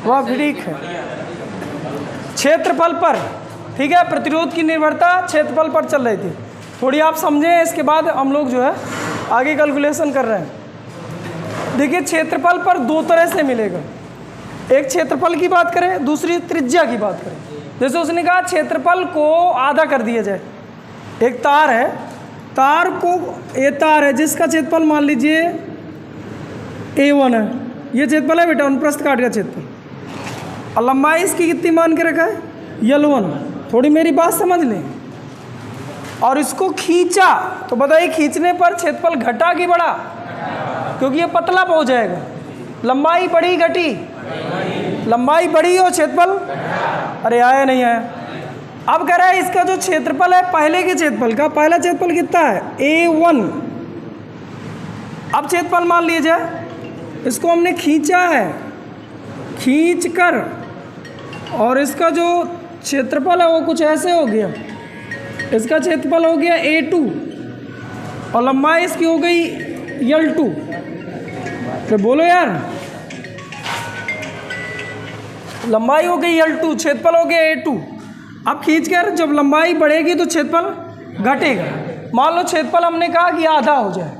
वह ठीक है। क्षेत्रफल पर, ठीक है, प्रतिरोध की निर्भरता क्षेत्रफल पर चल रही थी। थोड़ी आप समझें, इसके बाद हम लोग जो है आगे कैलकुलेशन कर रहे हैं। देखिए क्षेत्रफल पर दो तरह से मिलेगा, एक क्षेत्रफल की बात करें, दूसरी त्रिज्या की बात करें। जैसे उसने कहा क्षेत्रफल को आधा कर दिया जाए। एक तार है, तार को, ये तार है जिसका क्षेत्रफल मान लीजिए A1 है, ये क्षेत्रफल है बेटा, अनुप्रस्थ काट का क्षेत्रफल। और लंबाई इसकी कितनी मान के रखा है, L1। थोड़ी मेरी बात समझ लें। और इसको खींचा तो बताइए खींचने पर क्षेत्रफल घटा कि बढ़ा, क्योंकि ये पतला हो जाएगा। लंबाई बढ़ी घटी, लंबाई बढ़ी और क्षेत्रफल, अरे आया नहीं आया। अब कह रहा है इसका जो क्षेत्रफल है पहले के क्षेत्रफल का, पहला क्षेत्रफल कितना है A1। अब क्षेत्रफल मान लिया जाए, इसको हमने खींचा है, खींच कर, और इसका जो क्षेत्रफल है वो कुछ ऐसे हो गया। इसका क्षेत्रफल हो गया A2 और लंबाई इसकी हो गई L2। तो बोलो यार, लंबाई हो गई L2, क्षेत्रफल हो गया A2। अब खींचकर जब लंबाई बढ़ेगी तो क्षेत्रफल घटेगा। मान लो क्षेत्रफल हमने कहा कि आधा हो जाए,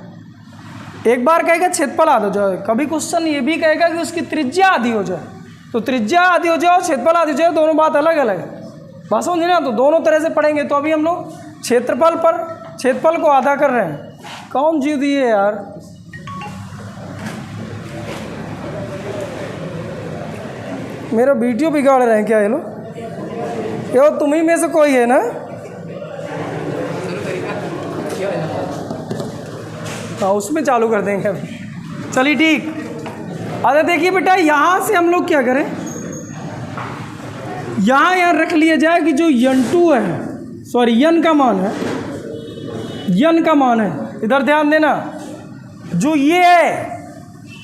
एक बार कहेगा क्षेत्रफल आधा हो जाए, कभी क्वेश्चन ये भी कहेगा कि उसकी त्रिज्या आधी हो जाए। तो त्रिज्या आधी हो जाए और क्षेत्रफल आधी हो जाए, दोनों बात अलग अलग है। बात समझे ना, तो दोनों तरह से पढ़ेंगे। तो अभी हम लोग क्षेत्रफल पर क्षेत्रफल को आधा कर रहे हैं। कौन जीव दिए यार, मेरा वीडियो बिगाड़ रहे हैं क्या ये लोग? ये तुम ही में से कोई है ना? हाँ, उसमें चालू कर देंगे अभी। चलिए ठीक। अरे देखिए बेटा, यहाँ से हम लोग क्या करें, यहाँ रख लिया जाए कि जो N2 है, सॉरी N का मान है, N का मान है, इधर ध्यान देना। जो ये है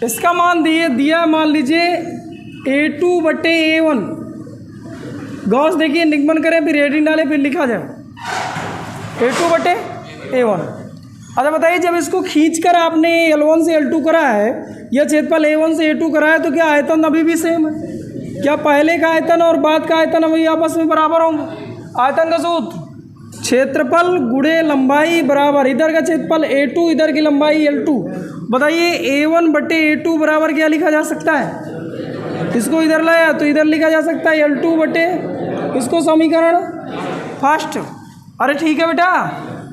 इसका मान दिया मान लीजिए A2/A1। गौस देखिए, निगमन करें फिर हेडिंग डाले फिर लिखा जाए A2/A1। अच्छा बताइए, जब इसको खींचकर आपने L1 से L2 करा है, यह क्षेत्रफल A1 से A2 करा है, तो क्या आयतन अभी भी सेम है? क्या पहले का आयतन और बाद का आयतन अभी आपस में बराबर होंगे? आयतन का सूत्र क्षेत्रफल गुणे लंबाई बराबर, इधर का क्षेत्रफल A2, इधर की लंबाई L2। बताइए A1/A2 बराबर क्या लिखा जा सकता है? इसको इधर लाया तो इधर लिखा जा सकता है L2/, इसको समीकरण फर्स्ट। अरे ठीक है बेटा,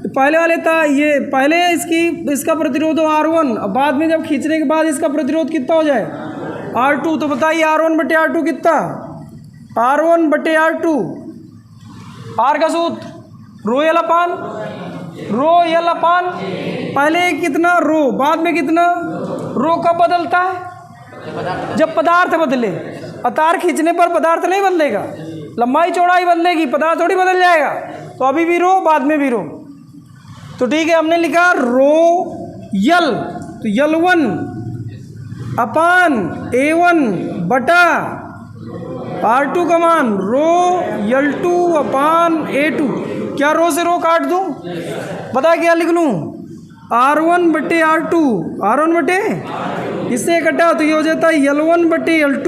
पहले वाले था ये, पहले इसका प्रतिरोध हो R1, अब बाद में जब खींचने के बाद इसका प्रतिरोध कितना हो जाए R2। तो बताइए R1/R2 कितना, R1/R2, R का सूत्र ρL अपान पहले कितना रो, बाद में कितना रो। कब बदलता है? जब पदार्थ बदले। तार खींचने पर पदार्थ नहीं बदलेगा, लंबाई चौड़ाई बदलेगी, पदार्थ थोड़ी बदल जाएगा। तो अभी भी रो, बाद में भी रो। तो ठीक है, हमने लिखा ρL, तो L1 अपान A1 बटा R2 का मान ρL2 अपान A2। क्या रो से रो काट दूं? बता क्या लिख लूं? R1/R2, R1 इससे इकट्ठा तो ये हो जाता है L1/L2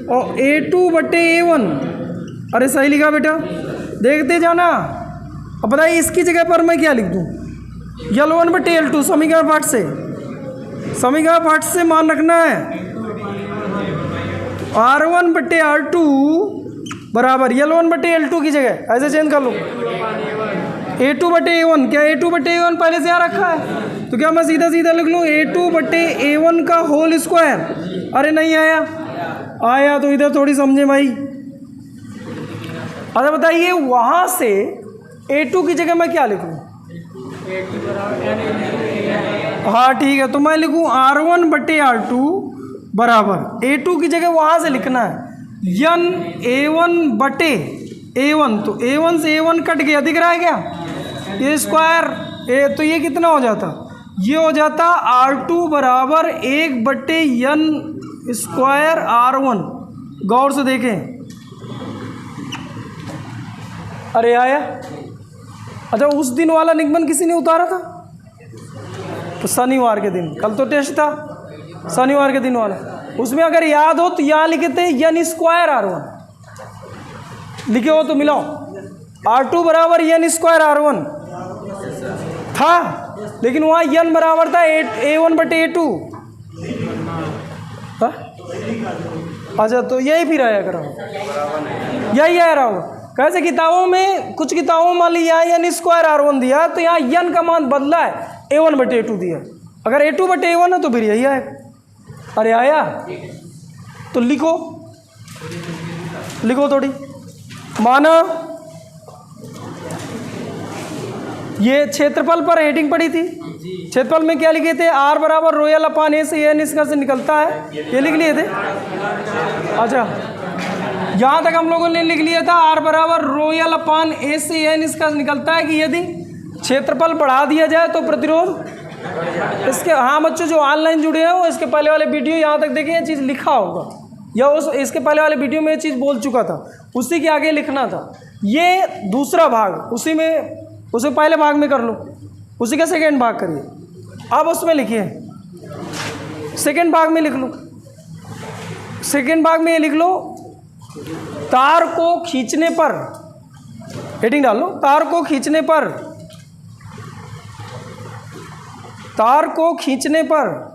और A2/A1। अरे सही लिखा बेटा, देखते जाना। अब बताइए इसकी जगह पर मैं क्या लिख दूं? L1/L2 समीकरण पाठ से मान रखना है। R1/R2 बराबर L1/L2 की जगह ऐसे चेंज कर लो, A2/A1। क्या A2/A1 पहले से यहाँ रखा है? तो क्या मैं सीधा लिख लूँ A2/A1 का होल स्क्वायर। अरे नहीं आया तो इधर थोड़ी समझे भाई। अच्छा बताइए, वहाँ से A2 की जगह मैं क्या लिखूँ? हाँ ठीक है, तो मैं लिखूँ R1/R2 बराबर A2 की जगह वहाँ से लिखना है N A1/A1। तो A1 से A1 कट गया, दिख रहा है क्या? ये स्क्वायर तो ये कितना हो जाता? ये हो जाता R2 बराबर 1/N स्क्वायर R1। गौर से देखें। अरे आया। अच्छा, उस दिन वाला निगमन किसी ने उतारा था? तो शनिवार के दिन, कल तो टेस्ट था, शनिवार के दिन वाला। उसमें अगर याद हो तो यहाँ लिखे थे n स्क्वायर R1, लिखे हो तो मिलाओ। R2 बराबर n स्क्वायर R1 था, लेकिन वहाँ n बराबर था A1 बटे A2। अच्छा, तो यही फिर आया करा, यही आ रहा होगा। कैसे किताबों में, कुछ किताबों में मान ली यहाँ n स्क्वायर R1 दिया, तो यहाँ n का मान बदला है, A1 बटे A2 दिया। अगर A2 बटे A1 है तो फिर यही आएगा। अरे आया तो लिखो थोड़ी। माना ये क्षेत्रफल पर हेडिंग पड़ी थी, क्षेत्रफल में क्या लिखे थे? R बराबर रोयल अपान ए से n इसका से निकलता है, ये लिख लिए थे। अच्छा, यहाँ तक हम लोगों ने लिख लिया था R बराबर रोयल अपान ए से n इसका निकलता है कि यदि क्षेत्रफल बढ़ा दिया जाए तो प्रतिरोध इसके। हाँ बच्चों, जो ऑनलाइन जुड़े हैं वो इसके पहले वाले वीडियो यहाँ तक देखें, ये चीज़ लिखा होगा, या उस इसके पहले वाले वीडियो में ये चीज़ बोल चुका था, उसी के आगे लिखना था। ये दूसरा भाग, उसी पहले भाग में कर लो, उसी का सेकेंड भाग करिए। अब उसमें लिखिए, सेकेंड भाग में लिख लो। सेकेंड भाग में ये लिख लो, तार को खींचने पर, हेडिंग डाल लो, तार को खींचने पर, तार को खींचने पर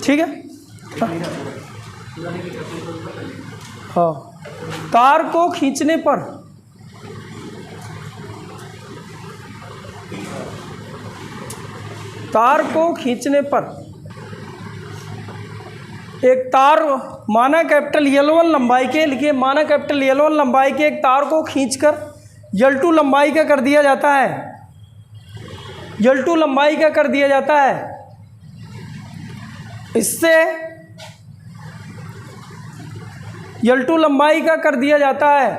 ठीक है। हाँ, तार को खींचने पर एक तार माना कैपिटल L1 लंबाई के, लिखिए माना कैपिटल L1 लंबाई के एक तार को खींचकर L2 लंबाई का कर दिया जाता है, L2 लंबाई का कर दिया जाता है। इससे L2 लंबाई का कर दिया जाता है,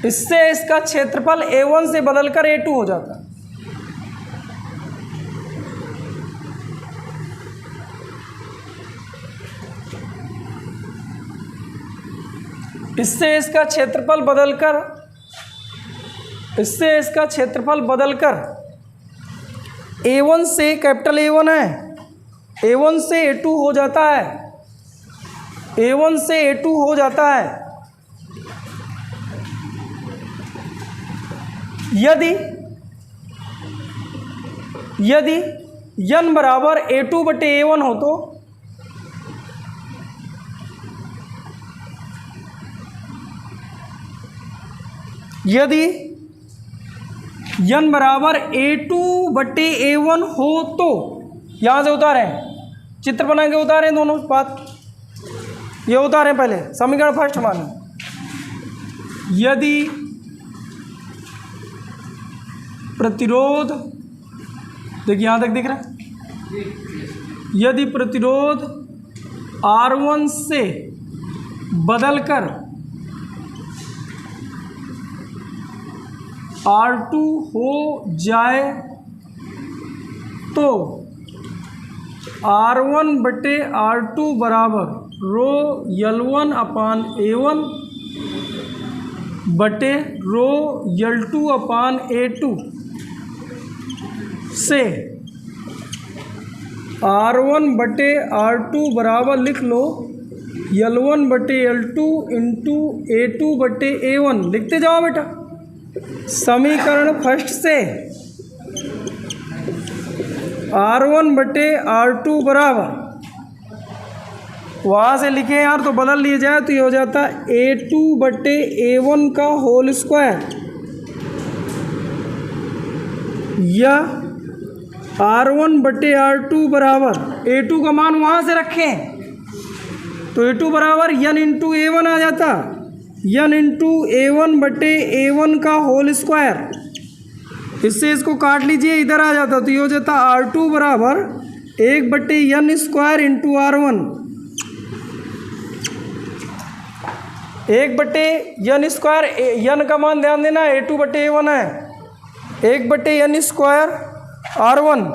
इससे इसका क्षेत्रफल A1 से बदलकर A2 हो जाता है। इससे इसका क्षेत्रफल बदलकर A1 से, कैपिटल A1 है, A1 से A2 हो जाता है, A1 से A2 हो जाता है। यदि n बराबर A2 बटे A1 हो तो यदि n बराबर A2 बटे A1 हो तो, यहाँ से उतारें, चित्र बना के उतारें दोनों बात, ये उतारें पहले समीकरण फर्स्ट माने। यदि प्रतिरोध, देखिए यहाँ तक दिख रहा है, यदि प्रतिरोध R1 से बदलकर R2 हो जाए तो R1 बटे R2 बराबर रो L1 अपान A1 बटे रो L2 अपान A2 से R1 बटे R2 बराबर लिख लो L1 बटे L2 इंटू A2 बटे A1। लिखते जाओ बेटा, समीकरण फर्स्ट से R1 बटे R2 बराबर, वहाँ से लिखे यार तो बदल लिए जाए तो ये हो जाता A2 बटे A1 का होल स्क्वायर, या R1 बटे R2 बराबर, A2 का मान वहाँ से रखें तो A2 बराबर n इंटू A1 आ जाता, n इंटू A1 बटे A1 का होल स्क्वायर। इससे इसको काट लीजिए, इधर आ जाता तो ये हो जाता R2 बराबर 1 बटे n स्क्वायर इंटू R1, 1 बटे n स्क्वायर, n का मान ध्यान देना A2 बटे A1 है, 1 बटे n स्क्वायर R1।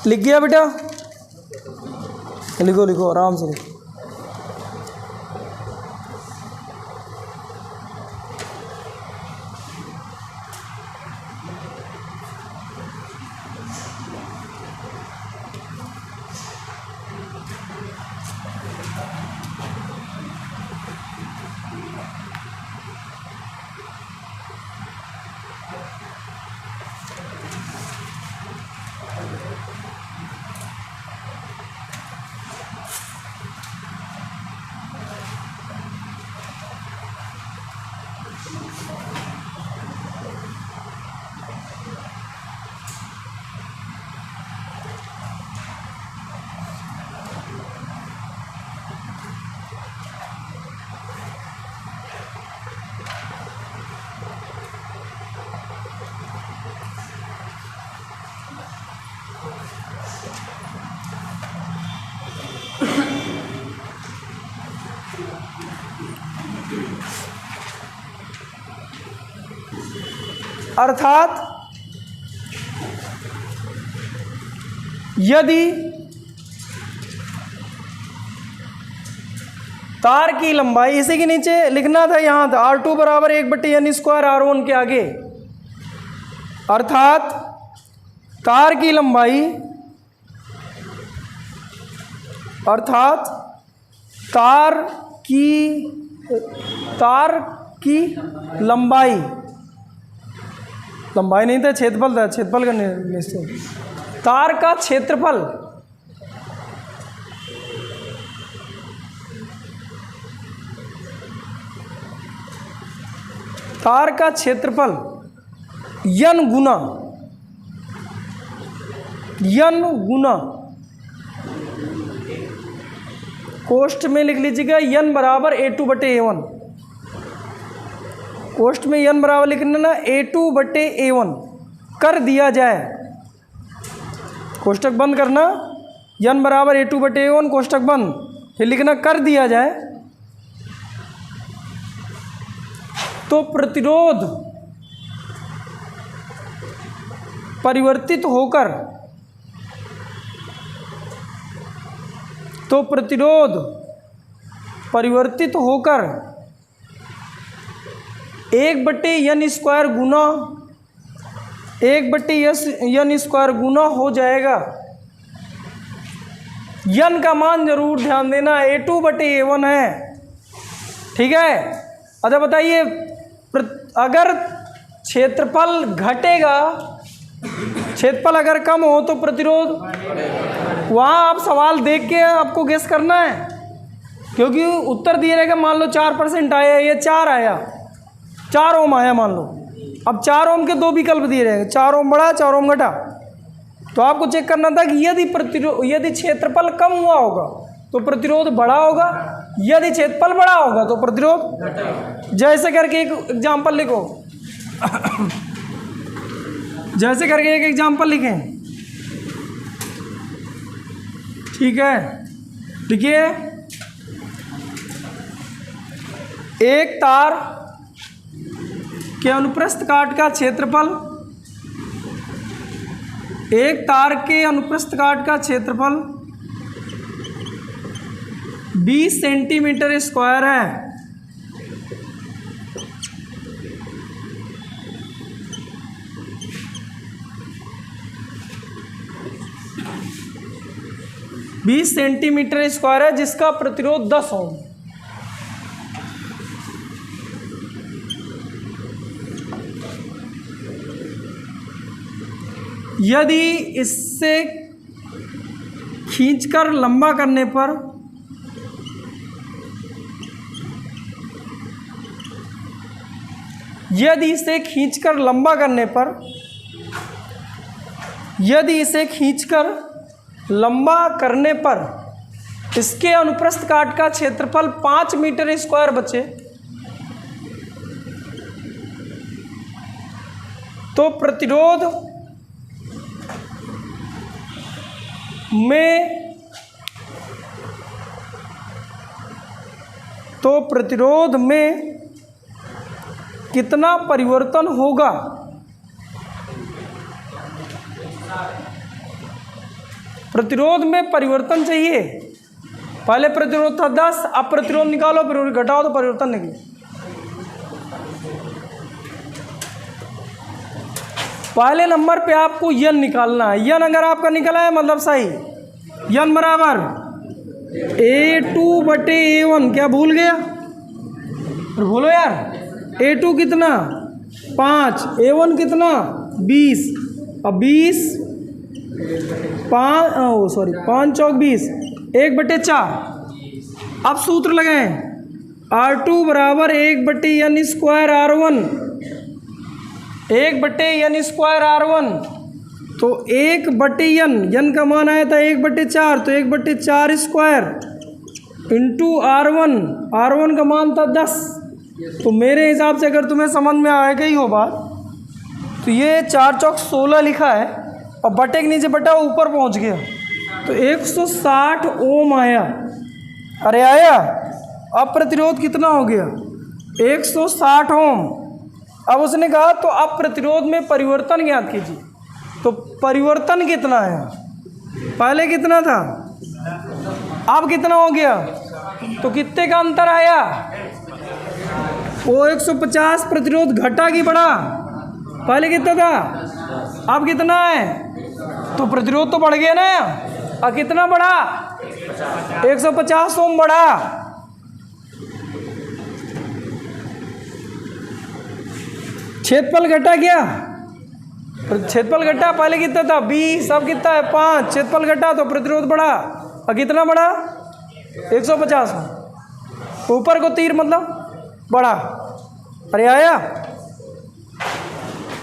लिख गया बेटा? लिखो लिखो आराम से लिखो। अर्थात यदि तार की लंबाई, इसी के नीचे लिखना था, यहाँ था R2 बराबर 1/n² R1 के आगे, अर्थात तार की लंबाई, अर्थात तार की लंबाई, लंबाई नहीं था, क्षेत्रफल था, क्षेत्रफल का निश्चय, तार का क्षेत्रफल n गुना कोष्ठ में लिख लीजिएगा n बराबर A2/A1, कोष्ठ में n बराबर लिखना ना A2/A1 कर दिया जाए, कोष्ठक बंद करना, n बराबर A2/A1 कोष्ठक बंद, फिर लिखना कर दिया जाए, तो प्रतिरोध परिवर्तित होकर 1/n² गुना 1/n² गुना हो जाएगा। n का मान जरूर ध्यान देना, A2/A1 है, ठीक है। अच्छा बताइए, अगर क्षेत्रफल घटेगा, क्षेत्रफल अगर कम हो तो प्रतिरोध, वहाँ आप सवाल देख के आपको गेस करना है, क्योंकि उत्तर दिए रहेगा, मान लो 4% आया, ये 4 आया, 4 ओम आया मान लो, अब 4 ओम के 2 विकल्प दिए रहेंगे, 4 ओम बढ़ा 4 ओम घटा, तो आपको चेक करना था कि यदि क्षेत्रफल कम हुआ होगा तो प्रतिरोध बढ़ा होगा, यदि क्षेत्रफल बड़ा होगा तो प्रतिरोध, जैसे करके एक एग्जाम्पल लिखो, जैसे करके एक एग्जाम्पल लिखें, ठीक है। देखिए, एक तार के अनुप्रस्थ काट का क्षेत्रफल, एक तार के अनुप्रस्थ काट का क्षेत्रफल 20 सेंटीमीटर स्क्वायर है। बीस सेंटीमीटर स्क्वायर है, जिसका प्रतिरोध 10 ओम। यदि इससे खींचकर लंबा करने पर यदि इसे खींचकर लंबा करने पर इसके अनुप्रस्थ काट का क्षेत्रफल 5 मीटर स्क्वायर बचे, तो प्रतिरोध में कितना परिवर्तन होगा? प्रतिरोध में परिवर्तन चाहिए। पहले प्रतिरोध था 10, अब प्रतिरोध निकालो, फिर घटाओ तो परिवर्तन निकले। पहले नंबर पे आपको यन निकालना है। यन अगर आपका निकला है मतलब सही। यन बराबर A2/A1। क्या भूल गया? बोलो यार। A2 कितना? 5। A1 कितना? 20। अब 20 5 चौक 20, 1/4। अब सूत्र लगाएं। R2 बराबर 1/n² R1। 1/n² तो 1/n, n का मान आया था 1/4, तो 1/4² इंटू R1 का मान था 10। तो मेरे हिसाब से अगर तुम्हें समझ में आएगा ही हो बात, तो ये 4 चौक 16 लिखा है और बटे के नीचे बटा ऊपर पहुंच गया, तो 160 ओम आया। अरे आया। अब प्रतिरोध कितना हो गया? 160 ओम। अब उसने कहा तो अब प्रतिरोध में परिवर्तन ज्ञात कीजिए। तो परिवर्तन कितना है? पहले कितना था, अब कितना हो गया? तो कितने का अंतर आया? वो 150 प्रतिरोध घटा कि बढ़ा? पहले कितना था, अब कितना है? तो प्रतिरोध तो बढ़ गया ना। अब कितना बढ़ा? 150 ओम बढ़ा। क्षेत्रफल घटा क्या? क्षेत्रफल घटा। पहले कितना था 20, अब कितना है 5। क्षेत्रफल घटा तो प्रतिरोध बढ़ा। और कितना बढ़ा? 150। ऊपर को तीर मतलब बढ़ा। अरे आया।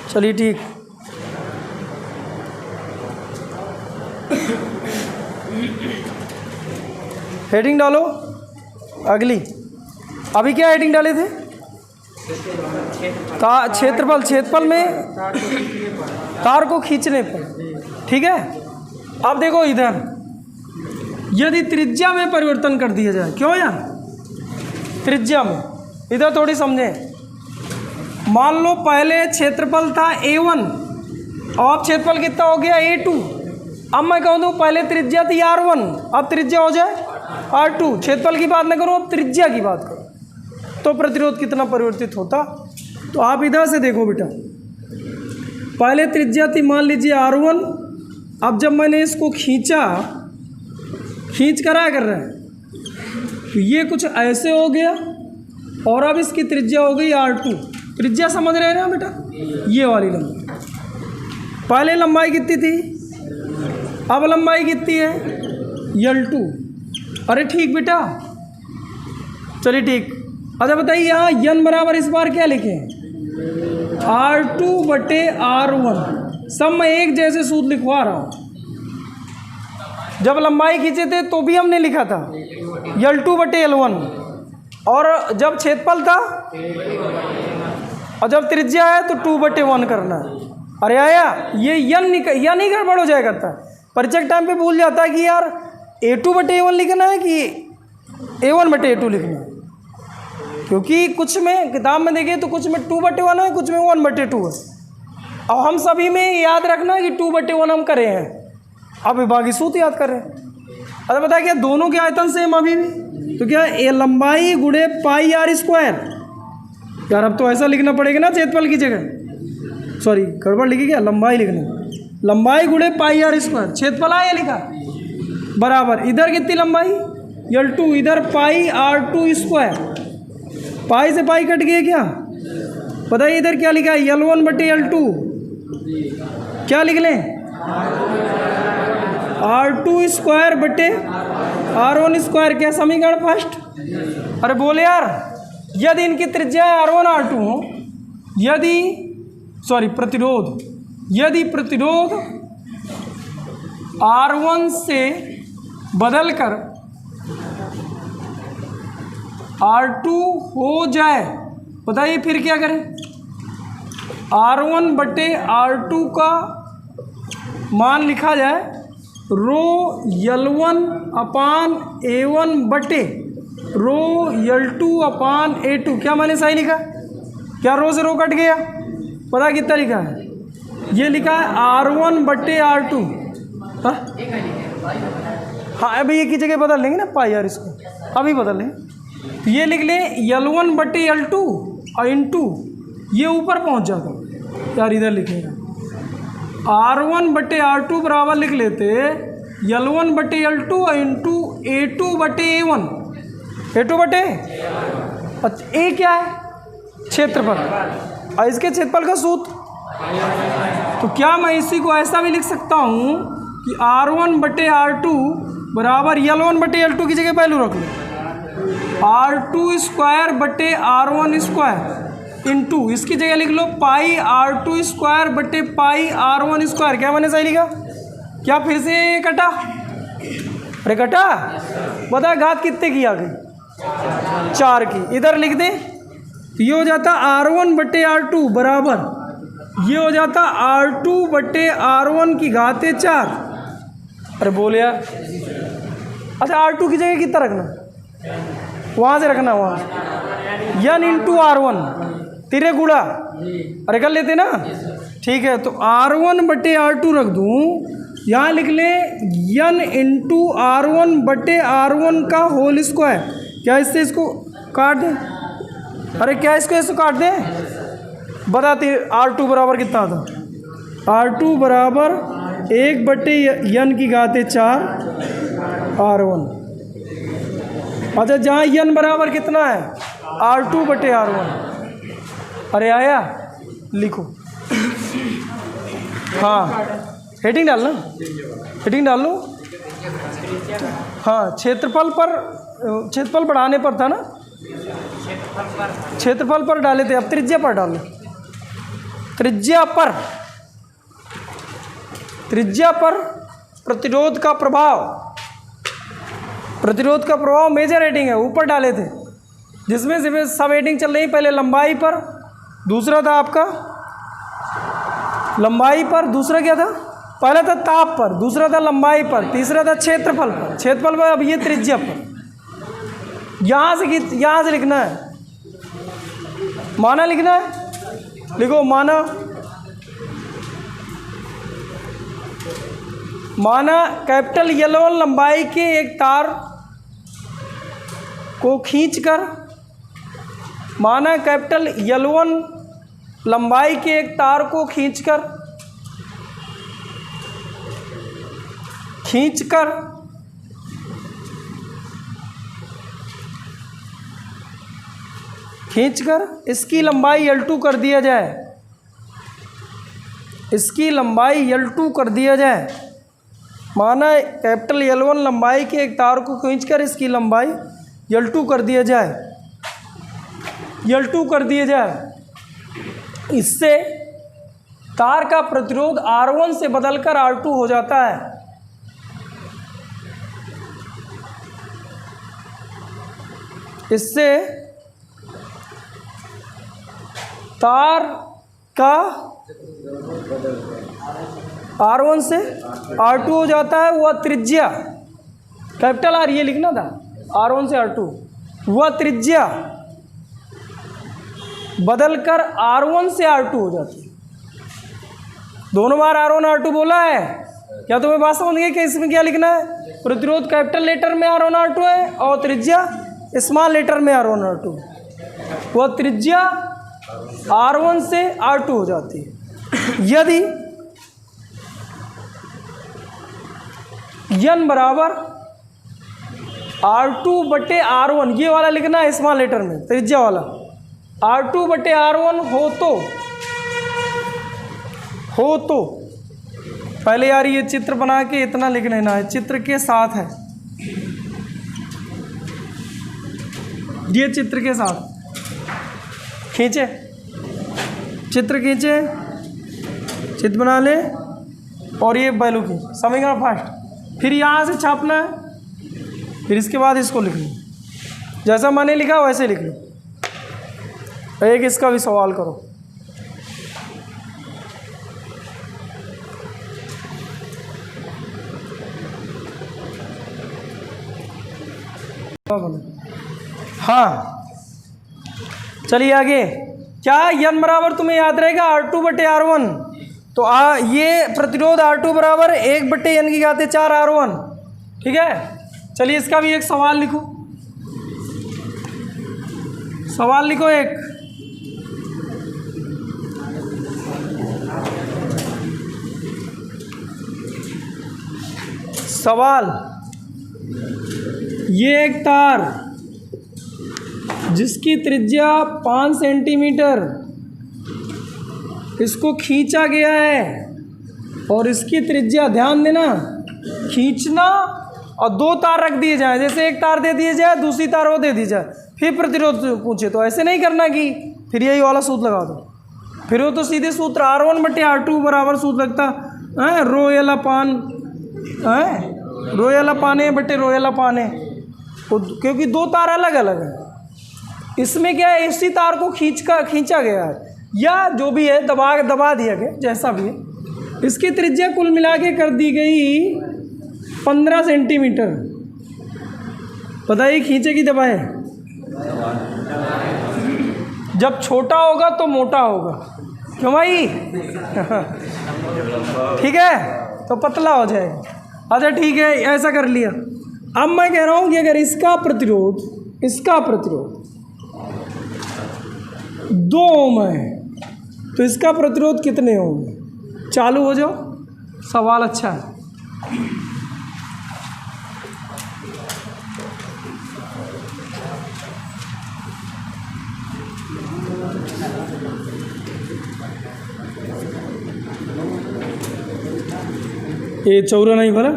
चलिए ठीक। हेडिंग डालो अगली। अभी क्या हेडिंग डाले थे? क्षेत्रफल में तार को खींचने पर। ठीक है। अब देखो इधर, यदि त्रिज्या में परिवर्तन कर दिया जाए। क्यों यार? त्रिज्या में इधर थोड़ी समझे। मान लो पहले क्षेत्रफल था A1 और क्षेत्रफल कितना हो गया A2। अब मैं कहूँ दूँ पहले त्रिज्या थी R1, अब त्रिज्या हो जाए R2। क्षेत्रफल की बात ना करो, अब त्रिज्या की बात करो, तो प्रतिरोध कितना परिवर्तित होता। तो आप इधर से देखो बेटा, पहले त्रिज्या थी मान लीजिए R1, अब जब मैंने इसको खींच कर रहा है तो ये कुछ ऐसे हो गया, और अब इसकी त्रिज्या हो गई R2। त्रिज्या समझ रहे हैं ना बेटा? ये वाली लंबाई। पहले लंबाई कितनी थी, अब लंबाई कितनी है? L2। अरे ठीक बेटा, चलिए ठीक। अच्छा बताइए यहाँ n बराबर इस बार क्या लिखे? R2/R1। सब मैं एक जैसे सूत्र लिखवा रहा हूँ। जब लंबाई खींचे थे तो भी हमने लिखा था L2/L1, और जब क्षेत्रफल था और जब त्रिज्या है तो 2/1 करना है। अरे आया। ये यन नहीं गड़बड़ हो जाया करता है। परीक्षा के टाइम पे भूल जाता है कि यार A2/A1 लिखना है कि A1/A2 लिखना है, क्योंकि कुछ में किताब में देखें तो कुछ में 2/1 है, कुछ में 1/2 है। अब हम सभी में याद रखना कि 2/1 हम करे हैं, अब बाकी सूत्र याद कर रहे हैं। अरे बता क्या दोनों के आयतन सेम अभी भी? तो क्या ए लंबाई गुणे पाई R²। यार अब तो ऐसा लिखना पड़ेगा ना क्षेत्रफल की जगह। सॉरी गड़बड़ लिखी क्या? लंबाई लिखना, लंबाई गुणे पाई R²। क्षेत्रफल आया लिखा बराबर, इधर कितनी लंबाई L2, इधर पाई R2²। पाई से पाई कट गया क्या? बताइए इधर क्या लिखा है? L1/L2। क्या लिख लें? R2²/R1²। क्या समीकरण फर्स्ट? अरे बोले यार, यदि इनकी त्रिज्या R1 R2 हो, यदि प्रतिरोध R1 से बदलकर R2 हो जाए, बताइए फिर क्या करें? R1/R2 का मान लिखा जाए ρL1/A1/ρL2/A2। क्या मैंने सही लिखा? क्या रो से रो कट गया? पता कितना लिखा है? ये लिखा है R1/R2। हाँ हाँ, अभी एक ही जगह बदल लेंगे ना पाई यार, इसको अभी बदल लें। तो ये लिख लें L1 बटे L2 और इंटू ये ऊपर पहुंच जाता यार, इधर लिखेगा R1 बटे R2 बराबर लिख लेते L1 बटे L2 और इंटू A2 बटे A1, A2 बटे अच्छा A क्या है? क्षेत्रफल, और इसके क्षेत्रफल का सूत्र। तो क्या मैं इसी को ऐसा भी लिख सकता हूँ कि R1 बटे R2 बराबर L1 बटे L2 की जगह वैल्यू रख लो R2 स्क्वायर बटे R1 स्क्वायर इंटू इसकी जगह लिख लो पाई R2 स्क्वायर बटे पाई R1 स्क्वायर। क्या मैंने सही लिखा? क्या फिर से कटा? अरे कटा, बता घात कितने की आ गई? 4 की। इधर लिख दें तो ये हो जाता R1 बटे R2 बराबर ये हो जाता R2 बटे R1 की घाते 4। अरे बोल यार, अच्छा R2 की जगह कितना रखना? वहाँ से रखना, वहाँ N इंटू R1 तिरे गुड़ा, अरे कर लेते ना, ठीक है। तो R1 बटे R2 रख दूँ, यहाँ लिख लें N इंटू R1 बटे R1 का होल स्क्वायर। क्या इससे इसको काट दें? अरे क्या इसको इसको काट दें? बताते R2 बराबर कितना था? R2 बराबर 1 बटे N की घाते 4 R1। अच्छा जहाँ N बराबर कितना है? R2 बटे R1। अरे आया, लिखो। हाँ हेडिंग डालना, हेडिंग डाल लो। हाँ क्षेत्रफल बढ़ाने पर था ना, क्षेत्रफल पर डाले थे, अब त्रिज्या पर डालो। त्रिज्या पर प्रतिरोध का प्रभाव मेजर हेडिंग है, ऊपर डाले थे, जिसमें से सब हेडिंग चल रही। पहले लंबाई पर, दूसरा था आपका लंबाई पर, दूसरा क्या था? पहला था ताप पर, दूसरा था लंबाई पर, तीसरा था क्षेत्रफल पर। अब ये त्रिज्या पर। यहाँ से लिखना है, माना लिखना है, लिखो माना कैपिटल L1 लंबाई के एक तार को खींचकर, माना कैपिटल L1 लंबाई के एक तार को खींचकर इसकी लंबाई L2 कर दिया जाए, माना कैपिटल L1 लंबाई के एक तार को खींचकर इसकी लंबाई L2 कर दिया जाए, इससे तार का प्रतिरोध R1 से बदलकर R2 हो जाता है। इससे तार का R1 से R2 हो जाता है। वह त्रिज्या कैपिटल R ये लिखना था, R1 से R2, वह त्रिज्या बदलकर R1 से R2 हो जाती है। दोनों बार R1 R2 बोला है। क्या तुम्हें बात समझ गई कि इसमें क्या लिखना है? प्रतिरोध कैपिटल लेटर में R1 R2 है और त्रिज्या स्मॉल लेटर में R1 R2। वह त्रिज्या R1 से R2 हो जाती है यदि N बराबर R2 बटे R1, ये वाला लिखना है स्मॉल लेटर में, त्रिज्या वाला R2 बटे R1 हो तो पहले यार ये चित्र बना के इतना लिख लेना है, चित्र के साथ है, ये चित्र के साथ खींचे, चित्र खींचे, चित्र बना ले और ये वैल्यू की समझना फास्ट। फिर यहाँ से छापना है, फिर इसके बाद इसको लिख लो, जैसा मैंने लिखा वैसे लिख लो। एक इसका भी सवाल करो। हाँ चलिए आगे। क्या N बराबर तुम्हें याद रहेगा R2 बटे R1, तो ये प्रतिरोध R2 बराबर 1/n⁴ R1। ठीक है, चलिए इसका भी एक सवाल लिखो। सवाल लिखो एक। सवाल, ये एक तार जिसकी त्रिज्या 5 सेंटीमीटर इसको खींचा गया है और इसकी त्रिज्या, ध्यान देना, खींचना और 2 तार रख दिए जाए, जैसे एक तार दे दिए जाए, दूसरी तार वो दे दी जाए, फिर प्रतिरोध पूछे, तो ऐसे नहीं करना कि फिर यही वाला सूत्र लगा दो, फिर वो तो सीधे सूत्र R1/R2 बराबर सूत्र लगता है, रोयल अपान रोयल अपाने बटे रोयल अपाने, क्योंकि 2 तार अलग अलग है। इसमें क्या है, इसी तार को खींचा गया है या जो भी है दबा दिया गया, जैसा भी है। इसकी त्रिज्या कुल मिला के कर दी गई 15 सेंटीमीटर। बताइए खींचे की दबाए? जब छोटा होगा तो मोटा होगा, क्यों भाई? ठीक है, तो पतला हो जाएगा। अच्छा ठीक है, ऐसा कर लिया। अब मैं कह रहा हूँ कि अगर इसका प्रतिरोध 2 ओम है तो इसका प्रतिरोध कितने ओम है? चालू हो जाओ, सवाल अच्छा है। ये चौरा नहीं भला,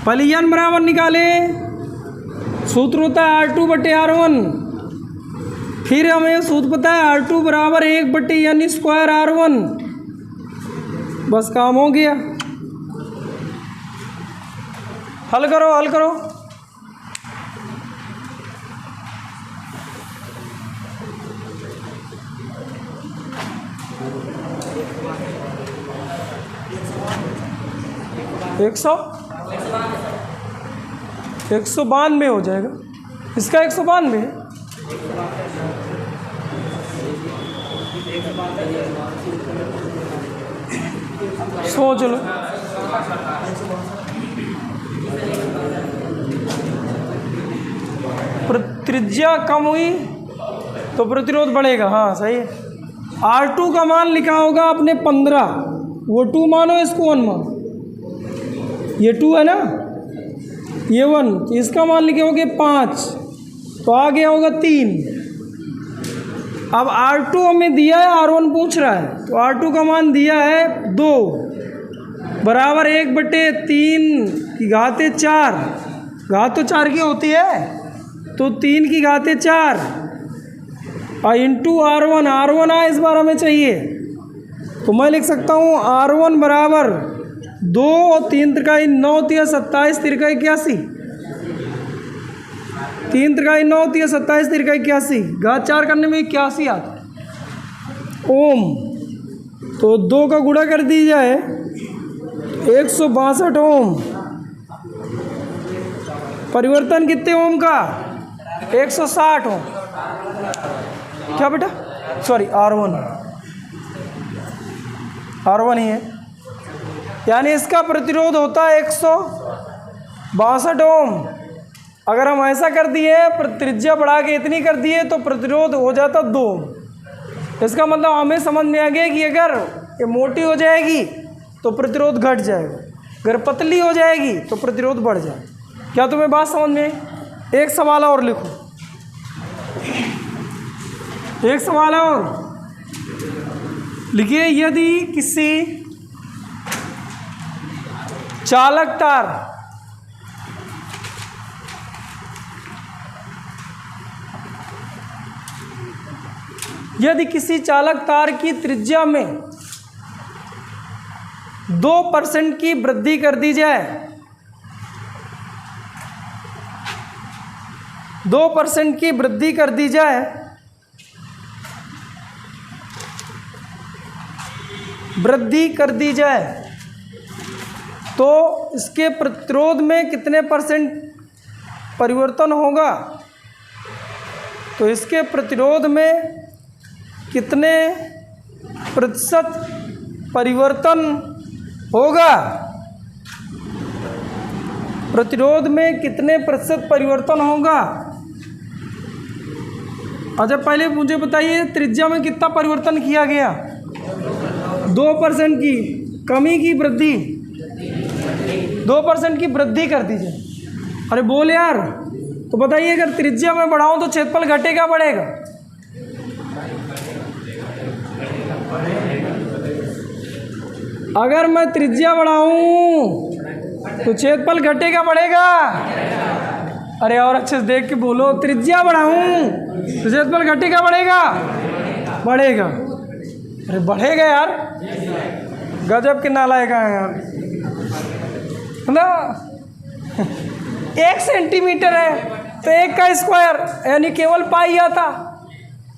पहले n बराबर निकाले, सूत्र होता है R2/R1, फिर हमें सूत्र पता है R2 बराबर 1/n² R1। बस काम हो गया। हल करो। एक 192 हो जाएगा, इसका 192 है। सोच लो, त्रिज्या कम हुई तो प्रतिरोध बढ़ेगा। हाँ सही है। R2 का मान लिखा होगा आपने 15, वो 2 मानो, इसको 1 मानो, ये 2 है ना, ये 1, तो इसका मान लिखे होगे 5, तो आ गया होगा 3। अब R2 हमें दिया है, R1 पूछ रहा है, तो R2 का मान दिया है 2 बराबर 1/3⁴ घात तो 4 की होती है, तो 3⁴ और इंटू R1 आए इस बार हमें चाहिए, तो मैं लिख सकता हूँ R1 बराबर 2 और 3 त्रिकाई 9 तिया 27 त्रिकाई 81, 3 त्रिकाई 9 तिया 27 त्रिकाई 81, घात 4 करने में 81 आता ओम। तो 2 का गुणा कर दी जाए 162 ओम। परिवर्तन कितने ओम का? 160 ओम। क्या बेटा? सॉरी, R1 ही है, यानी इसका प्रतिरोध होता है 162 ओम। अगर हम ऐसा कर दिए, त्रिज्या बढ़ा के इतनी कर दिए, तो प्रतिरोध हो जाता 2 ओम। इसका मतलब हमें समझ में आ गया कि अगर ये मोटी हो जाएगी तो प्रतिरोध घट जाएगा, अगर पतली हो जाएगी तो प्रतिरोध बढ़ जाएगा। क्या तुम्हें बात समझ में आई? एक सवाल और लिखो, एक सवाल और लिखिए। यदि किसी चालक तार की त्रिज्या में 2% की वृद्धि कर दी जाए, 2% की वृद्धि कर दी जाए, तो इसके प्रतिरोध में कितने % परिवर्तन होगा? तो इसके प्रतिरोध में कितने प्रतिशत परिवर्तन होगा? प्रतिरोध में कितने प्रतिशत परिवर्तन होगा? अच्छा पहले मुझे बताइए त्रिज्या में कितना परिवर्तन किया गया? 2% की कमी की वृद्धि, 2% की वृद्धि कर दीजिए। अरे बोल यार, तो बताइए अगर त्रिज्या में बढ़ाऊं तो क्षेत्रफल घटेगा बढ़ेगा? अगर मैं त्रिज्या बढ़ाऊं तो क्षेत्रफल घटेगा बढ़ेगा? अरे और अच्छे से देख के बोलो, त्रिज्या बढ़ाऊं तो क्षेत्रफल घटेगा बढ़ेगा? बढ़ेगा। अरे बढ़ेगा यार, गजब के नालायक है यार ना। 1 सेंटीमीटर है तो 1 का स्क्वायर यानी केवल पाई आता,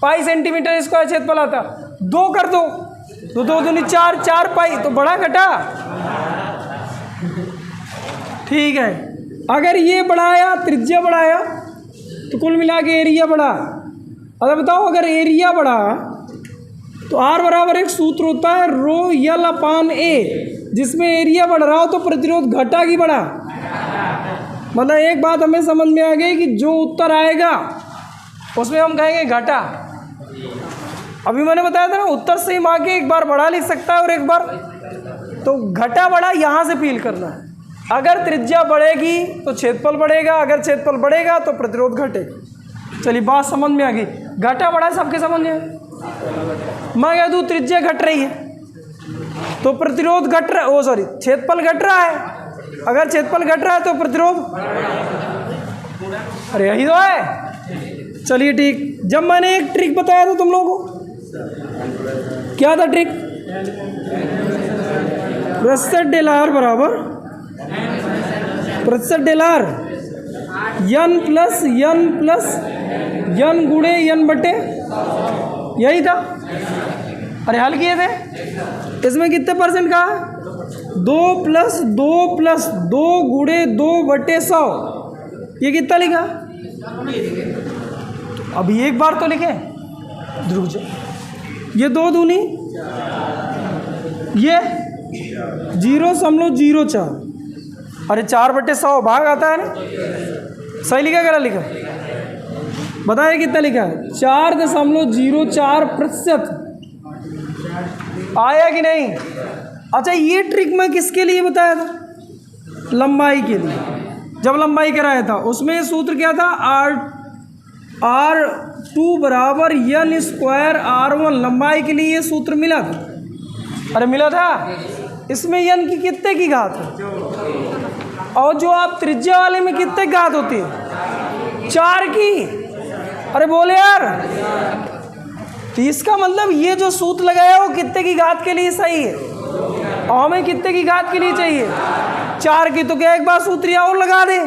पाई सेंटीमीटर स्क्वायर क्षेत्रफल आता। 2 कर दो तो 2 दूनी 4, 4 पाई, तो बढ़ा घटा? ठीक है। अगर ये बढ़ाया, त्रिज्या बढ़ाया, तो कुल मिला के एरिया बढ़ा। अगर बताओ अगर एरिया बढ़ा तो R बराबर एक सूत्र होता है रो यल अपान ए, जिसमें एरिया बढ़ रहा हो तो प्रतिरोध घटा कि बढ़ा? मतलब एक बात हमें समझ में आ गई कि जो उत्तर आएगा उसमें हम कहेंगे घटा। अभी मैंने बताया था ना, उत्तर से ही आके एक बार बढ़ा लिख सकता है और एक बार, तो घटा बढ़ा यहाँ से फील करना है। अगर त्रिज्या बढ़ेगी तो क्षेत्रफल बढ़ेगा, अगर क्षेत्रफल बढ़ेगा तो प्रतिरोध घटेगा। चलिए बात समझ में आ गई। घटा बढ़ा सबके समझ में? मैं कह दूँ त्रिज्या घट रही है तो प्रतिरोध घट रहा, क्षेत्रफल घट रहा है। अगर क्षेत्रफल घट रहा है तो प्रतिरोध, अरे यही तो है। चलिए ठीक। जब मैंने एक ट्रिक बताया था तुम लोगों को, क्या था ट्रिक? प्रतिशत डेल आर बराबर प्रतिशत डेल आर यन प्लस यन गुणे यन बटे, यही था। अरे हल किए थे। इसमें कितने परसेंट का? 2 + 2 + 2 गुणे 2 बटे 100। ये कितना लिखा? अभी एक बार तो लिखे, ध्रुव जी। ये 2 दूनी, ये 0.04। अरे 4/100 भाग आता है ना? सही लिखा गलत लिखा? बताइए कितना लिखा है? 4.04% आया कि नहीं? अच्छा ये ट्रिक मैं किसके लिए बताया था? लंबाई के लिए। जब लंबाई कराया था उसमें सूत्र क्या था? R2 बराबर n स्क्वायर R1। लंबाई के लिए ये सूत्र मिला था। अरे मिला था। इसमें n की कितने की घात है? और जो आप त्रिज्या वाले में कितने घात होती है? 4 की। अरे बोले यार, तो इसका मतलब ये जो सूत्र लगाया वो कितने की घात के लिए सही है और हमें कितने की घात के लिए चाहिए? 4 की। तो क्या एक बार सूत्र और लगा दे,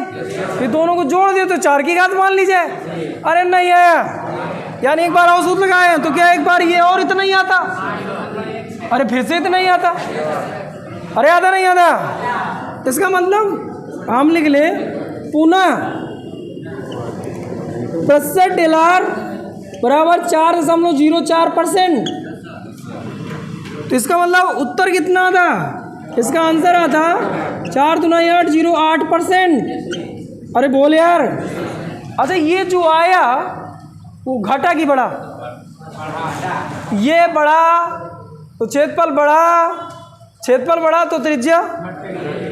फिर दोनों को जोड़ दे तो 4 की घात मान ली जाए? अरे नहीं आया, यानी एक बार और सूत्र लगाए हैं तो क्या एक बार ये और इतना ही आता? अरे फिर से इतना ही आता? अरे आता नहीं आता? इसका मतलब हम लिख ले पुनः प्रतिशत डेल आर बराबर 4.04%। तो इसका मतलब उत्तर कितना था? इसका आंसर आता 4 दूना 8 08%। अरे बोल यार। अच्छा ये जो आया वो घटा कि बढ़ा? ये बढ़ा तो क्षेत्रफल बढ़ा, क्षेत्रफल बढ़ा तो त्रिज्या।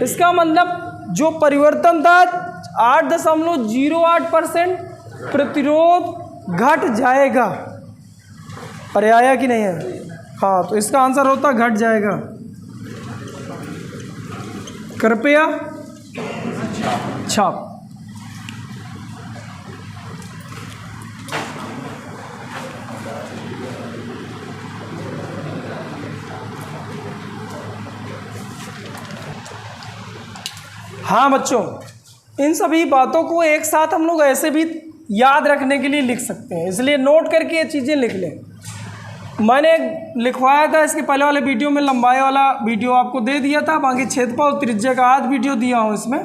इसका मतलब जो परिवर्तन था 8.08%, प्रतिरोध घट जाएगा। अरे आया कि नहीं है? हाँ, तो इसका आंसर होता घट जाएगा। कृपया छाप। हाँ बच्चों, इन सभी बातों को एक साथ हम लोग ऐसे भी याद रखने के लिए लिख सकते हैं, इसलिए नोट करके ये चीज़ें लिख लें। मैंने लिखवाया था इसके पहले वाले वीडियो में, लंबाई वाला वीडियो आपको दे दिया था, बाकी क्षेत्रफल और त्रिज्या का आध वीडियो दिया हूँ इसमें।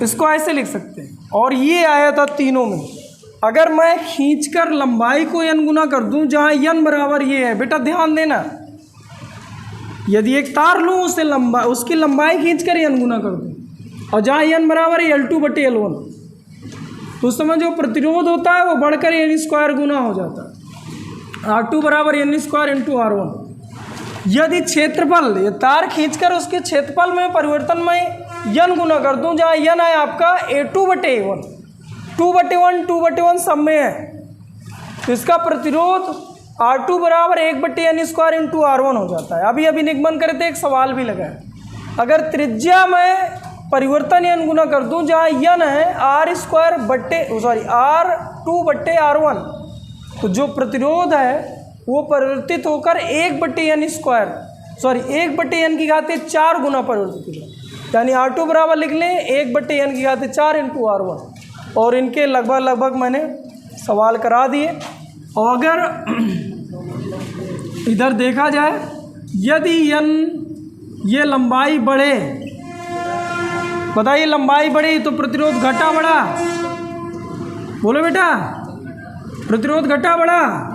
इसको ऐसे लिख सकते हैं। और ये आया था तीनों में। अगर मैं खींचकर लंबाई को n गुना कर दूं, जहाँ n बराबर ये है, बेटा ध्यान देना, यदि एक तार लूँ उसकी लंबाई खींच कर n गुना कर दूँ और जहाँ n बराबर है L2/L1, तो उस समय जो प्रतिरोध होता है वो बढ़कर n² गुना हो जाता है। R2 बराबर n² इंटू R1। यदि क्षेत्रफल, ये तार खींचकर उसके क्षेत्रफल में परिवर्तन में n गुना कर दूं, जहाँ n है आपका A2/A1, 2/1 सब में है, तो इसका प्रतिरोध R2 बराबर 1/n² इंटू R1 हो जाता है। अभी निगमन करे थे, एक सवाल भी लगा है, अगर त्रिज्या में परिवर्तन n गुना कर दूं, जहाँ n है R2/R1, तो जो प्रतिरोध है वो परिवर्तित होकर 1/n की घात 4 गुना परिवर्तित हो जाए। यानी R2 बराबर लिख लें 1/n की घात 4 इंटू R1। और इनके लगभग मैंने सवाल करा दिए। और अगर इधर देखा जाए, यदि n ये लंबाई बढ़े, बताइए लंबाई बढ़ी तो प्रतिरोध घटा बढ़ा, बोलो बेटा, प्रतिरोध घटा बढ़ा।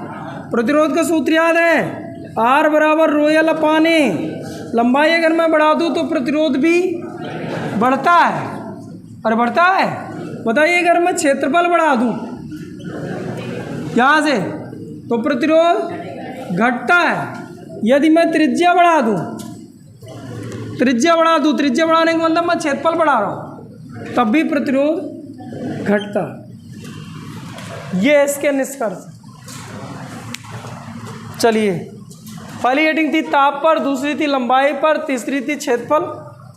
प्रतिरोध का सूत्र याद है, R बराबर ρL अपान A। लंबाई अगर मैं बढ़ा दूँ तो प्रतिरोध भी बढ़ता है, और बढ़ता है। बताइए अगर मैं क्षेत्रफल बढ़ा दूँ यहाँ से तो प्रतिरोध घटता है। यदि मैं त्रिज्या बढ़ा दूँ, त्रिज्या बढ़ाने का मतलब मैं क्षेत्रफल बढ़ा रहा हूँ, तब भी प्रतिरोध घटता है। ये इसके निष्कर्ष। चलिए, पहली हेडिंग थी ताप पर, दूसरी थी लंबाई पर, तीसरी थी क्षेत्रफल,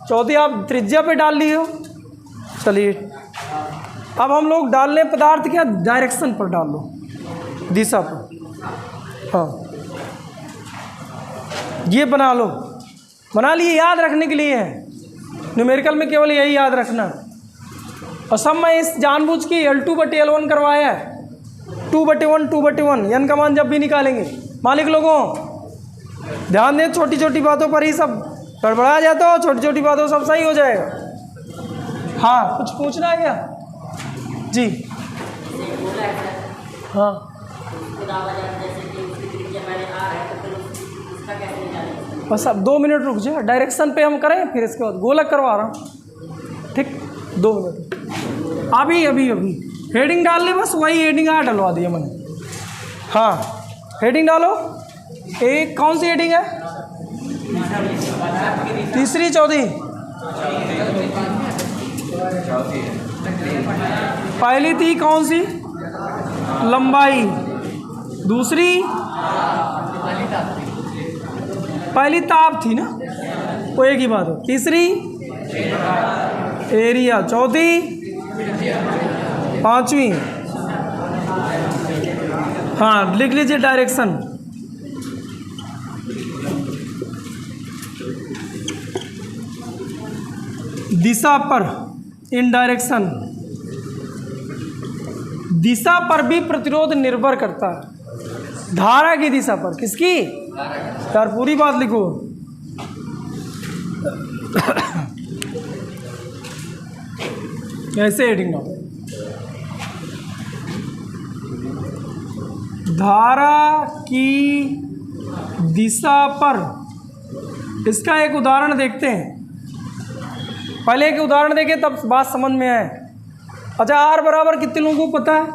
चौथी आप त्रिज्या पे डाल लिए हो। चलिए अब हम लोग डाल लें पदार्थ क्या, डायरेक्शन पर डाल लो, दिशा पर। हाँ, ये बना लो, बना लिए, याद रखने के लिए है। न्यूमेरिकल में केवल यही याद रखना। और सब में इस जानबूझ के L2/L1 करवाया है। 2/1 n का मान जब भी निकालेंगे, मालिक लोगों ध्यान दें, छोटी छोटी बातों पर ही सब गड़बड़ा जाता हो, छोटी छोटी बातों सब सही हो जाएगा। हाँ, कुछ पूछना है क्या जी? हाँ, बस अब 2 मिनट रुक जाए, डायरेक्शन पे हम करें, फिर इसके बाद गोलक करवा रहा हूँ, ठीक? 2 मिनट अभी हेडिंग डाल ली, बस वही हेडिंग आ डलवा दिया मैंने। हाँ, हेडिंग डालो। एक कौन सी हेडिंग है? तीसरी, चौथी? पहली थी कौन सी? लंबाई। दूसरी पहली ताप थी ना, वो एक ही बात हो। तीसरी एरिया, चौथी, पांचवी, हाँ लिख लीजिए डायरेक्शन। दिशा पर, इन डायरेक्शन। दिशा पर भी प्रतिरोध निर्भर करता है, धारा की दिशा पर। किसकी यार, पूरी बात लिखो। ऐसे हेडिंग डालो, धारा की दिशा पर। इसका एक उदाहरण देखते हैं, पहले एक उदाहरण देखें तब बात समझ में आए। अच्छा, R बराबर कितने लोगों को पता है?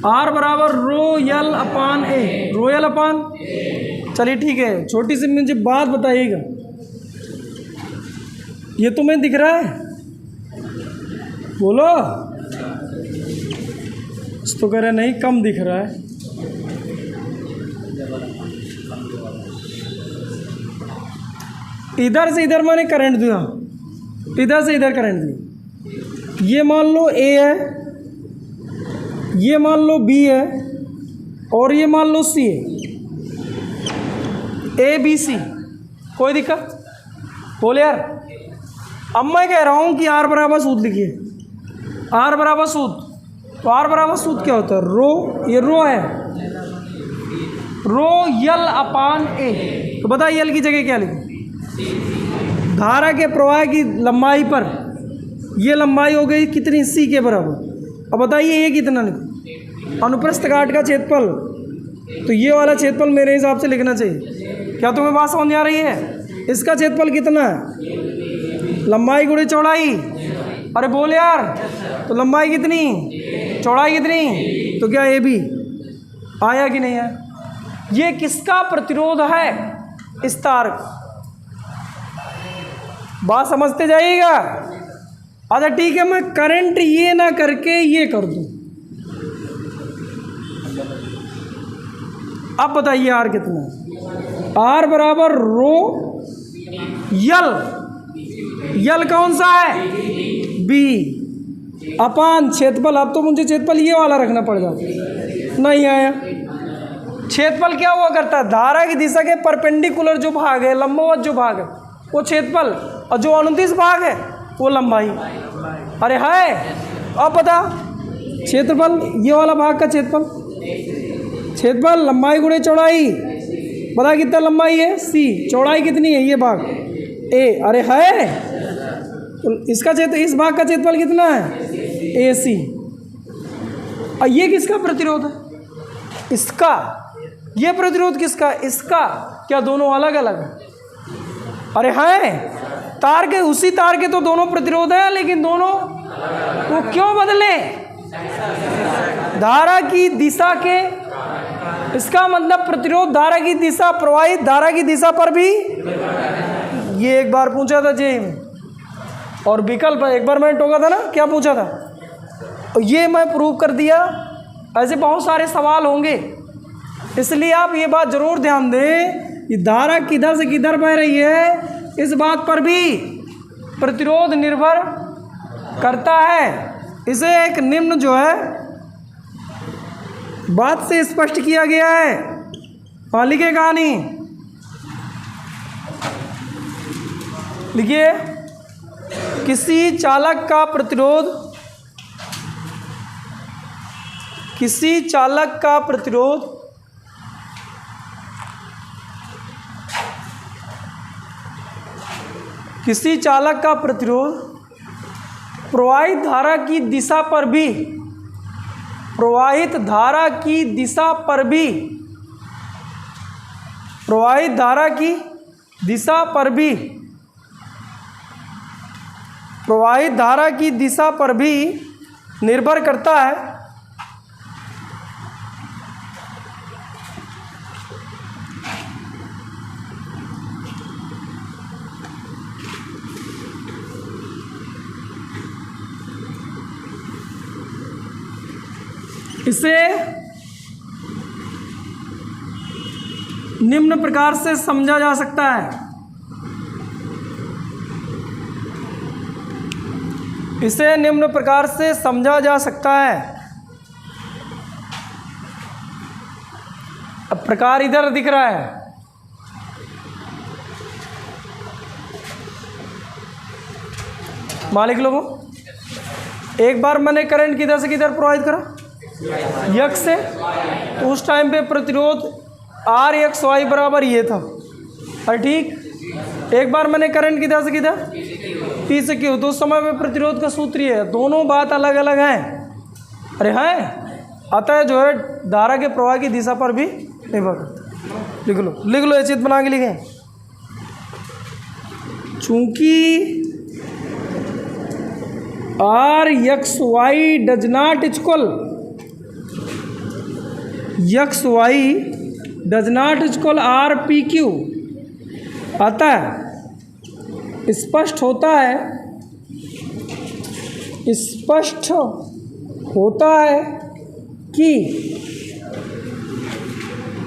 R बराबर ρL अपान A, ρL अपान। चलिए ठीक है, छोटी सी मुझे बात बताइएगा, ये तुम्हें दिख रहा है? बोलो। तो कह रहे नहीं, कम दिख रहा है। इधर से इधर मैंने करंट दिया, इधर से इधर करंट दिया। ये मान लो A है, ये मान लो B है, और ये मान लो C है। ABC, कोई दिक्कत? बोले यार। अब मैं कह रहा हूँ कि R बराबर सूत्र लिखिए। R बराबर सूत्र, तो R बराबर सूत्र क्या होता है? रो, ये रो है, ρL अपान A। तो बताइए L की जगह क्या लिखें? धारा के प्रवाह की लंबाई पर, ये लंबाई हो गई कितनी? C के बराबर। अब बताइए ये कितना लिखो? अनुप्रस्थ काट का क्षेत्रफल, तो ये वाला क्षेत्रफल मेरे हिसाब से लिखना चाहिए। क्या तुम्हें बात समझ आ रही है? इसका क्षेत्रफल कितना है? लंबाई गुणे चौड़ाई। अरे बोल यार, तो लंबाई कितनी, चौड़ाई कितनी, तो क्या ये भी आया कि नहीं आया? ये किसका प्रतिरोध है? इस तार का। बात समझते जाइएगा। अच्छा ठीक है, मैं करंट ये ना करके ये कर दूं। अब बताइए आर कितना है? आर बराबर रो यल। यल कौन सा है? बी अपान क्षेत्रफल। अब तो मुझे क्षेत्रफल ये वाला रखना पड़ जाता, नहीं आया। क्षेत्रफल क्या हुआ करता है? धारा की दिशा के परपेंडिकुलर जो भाग है, लंबवत जो भाग है वो क्षेत्रफल, और जो अनुदिश भाग है वो लंबाई। अरे है, अब बता क्षेत्रफल ये वाला भाग का क्षेत्रफल, क्षेत्रफल लंबाई गुणे चौड़ाई। बता कितना लंबाई है? सी। चौड़ाई कितनी है? ये भाग ए। अरे है, तो इसका क्षेत्र, इस भाग का क्षेत्रफल कितना है? ए सी। और ये किसका प्रतिरोध है? इसका। ये प्रतिरोध किसका? इसका। क्या दोनों अलग अलग है? अरे है, तार के, उसी तार के तो दोनों प्रतिरोध है, लेकिन दोनों वो क्यों बदले? धारा की दिशा के। इसका मतलब प्रतिरोध धारा की दिशा, प्रवाहित धारा की दिशा पर भी। ये एक बार पूछा था जेईई में, और विकल्प एक बार मैं टोका था ना, क्या पूछा था? ये मैं प्रूव कर दिया। ऐसे बहुत सारे सवाल होंगे, इसलिए आप ये बात जरूर ध्यान दें कि धारा किधर से किधर बह रही है, इस बात पर भी प्रतिरोध निर्भर करता है। इसे एक निम्न जो है बात से स्पष्ट किया गया है। हाँ लिखिए कहानी, लिखिए। किसी चालक का प्रतिरोध, किसी चालक का प्रतिरोध किसी चालक का प्रतिरोध प्रवाहित धारा की दिशा पर भी, प्रवाहित धारा की दिशा पर भी, प्रवाहित धारा की दिशा पर भी, प्रवाहित धारा की दिशा पर भी निर्भर करता है। इसे निम्न प्रकार से समझा जा सकता है। इसे निम्न प्रकार से समझा जा सकता है। अब प्रकार इधर दिख रहा है। मालिक लोगों, एक बार मैंने करंट किधर से किधर प्रवाहित करा? यक्स से। तो उस टाइम पे प्रतिरोध आर एक्स वाई बराबर ये था। और ठीक, एक बार मैंने करंट किधर से किधर? पी से क्यू। तो उस समय पे प्रतिरोध का सूत्र ये है। दोनों बात अलग अलग हैं। अरे हैं, अतः जो है धारा के प्रवाह की दिशा पर भी निर्भर करता है। लिख लो, लिख लो, ये चित्र बना के लिखें। चूंकि R X Y does not equal, X Y does not equal R P Q, अतः स्पष्ट होता है, स्पष्ट होता है कि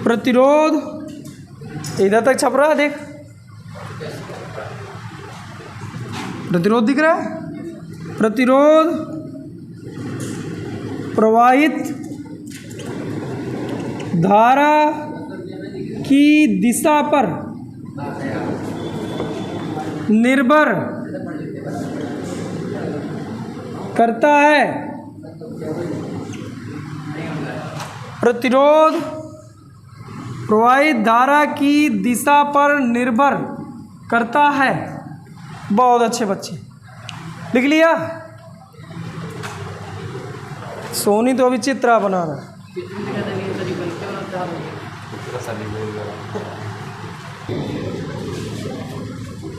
प्रतिरोध, इधर तक छप रहा है, देख प्रतिरोध दिख रहा है। प्रतिरोध प्रवाहित धारा की दिशा पर निर्भर करता है। प्रतिरोध प्रवाहित धारा की दिशा पर निर्भर करता है। बहुत अच्छे बच्चे, लिख लिया। सोनी तो अभी चित्र बना रहा है।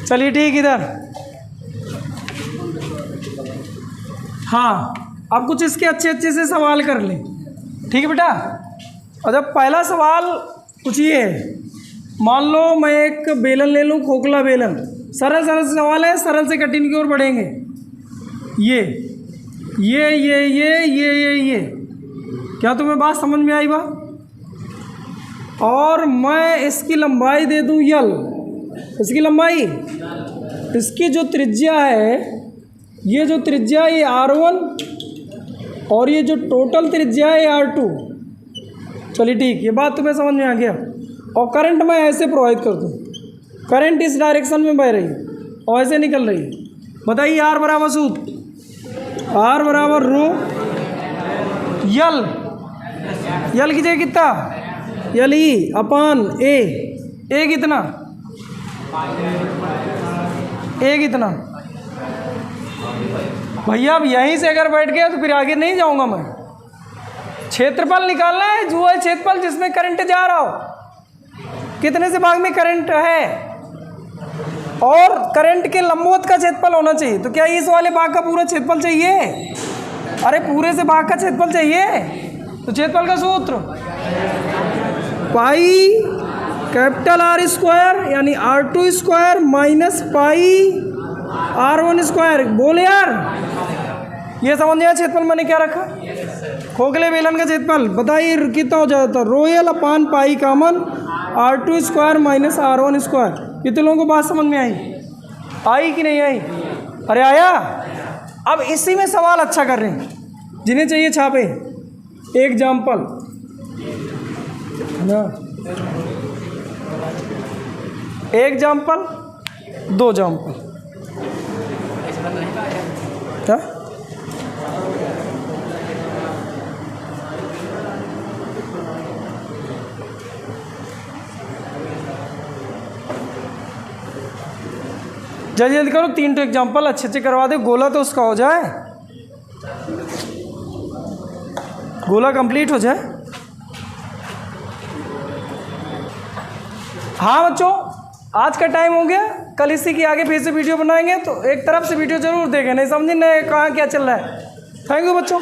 चलिए ठीक, इधर। हाँ, अब कुछ इसके अच्छे अच्छे से सवाल कर लें, ठीक है बेटा। और जब पहला सवाल कुछ ये है, मान लो मैं एक बेलन ले लूँ, खोखला बेलन। सरल सरल सवाल है, सरल से कठिन की ओर बढ़ेंगे। ये क्या तुम्हें बात समझ में आई बात? और मैं इसकी लंबाई दे दूँ यल, इसकी लंबाई, इसकी जो त्रिज्या है, ये जो त्रिज्या है ये R1 और ये जो टोटल त्रिज्या है ये R2। चलिए ठीक, ये बात तुम्हें समझ में आ गया। और करंट मैं ऐसे प्रोवाइड कर दूँ, करंट इस डायरेक्शन में बह रही है और ऐसे निकल रही है। बताइए R बराबर सूत्र, R बराबर रो यल, यल की जगह कितना, यल ई अपान ए कितना, ए कितना। भैया अब यहीं से अगर बैठ गया तो फिर आगे नहीं जाऊंगा मैं। क्षेत्रफल निकालना है, जो है क्षेत्रफल जिसमें करंट जा रहा हो, कितने से भाग में करंट है, और करंट के लंबवत का क्षेत्रफल होना चाहिए। तो क्या इस वाले भाग का पूरा क्षेत्रफल चाहिए? अरे पूरे से भाग का क्षेत्रफल चाहिए। तो क्षेत्रफल का सूत्र पाई कैपिटल R स्क्वायर यानी R2 square minus pi R1 square. बोल यार, ये समझ नहीं आया क्षेत्रफल मैंने क्या रखा? खोखले बेलन का क्षेत्रफल बताइए कितना हो जाता है? रोयल अपान pi common R2 square minus R1 square. कितने लोगों को बात समझ में आई कि नहीं आई? अरे आया। अब इसी में सवाल अच्छा कर रहे हैं, जिन्हें चाहिए छापे। एक एग्जाम्पल ना, एक एग्जाम्पल, दो एग्जाम्पल, क्या? जल्दी जल्दी करो, 3 एग्जाम्पल अच्छे अच्छे करवा दे, गोला तो उसका हो जाए, गोला कंप्लीट हो जाए। हाँ बच्चों, आज का टाइम हो गया, कल इसी के आगे फिर से वीडियो बनाएंगे। तो एक तरफ से वीडियो जरूर देखें, नहीं समझे नहीं कहाँ क्या चल रहा है। थैंक यू बच्चों।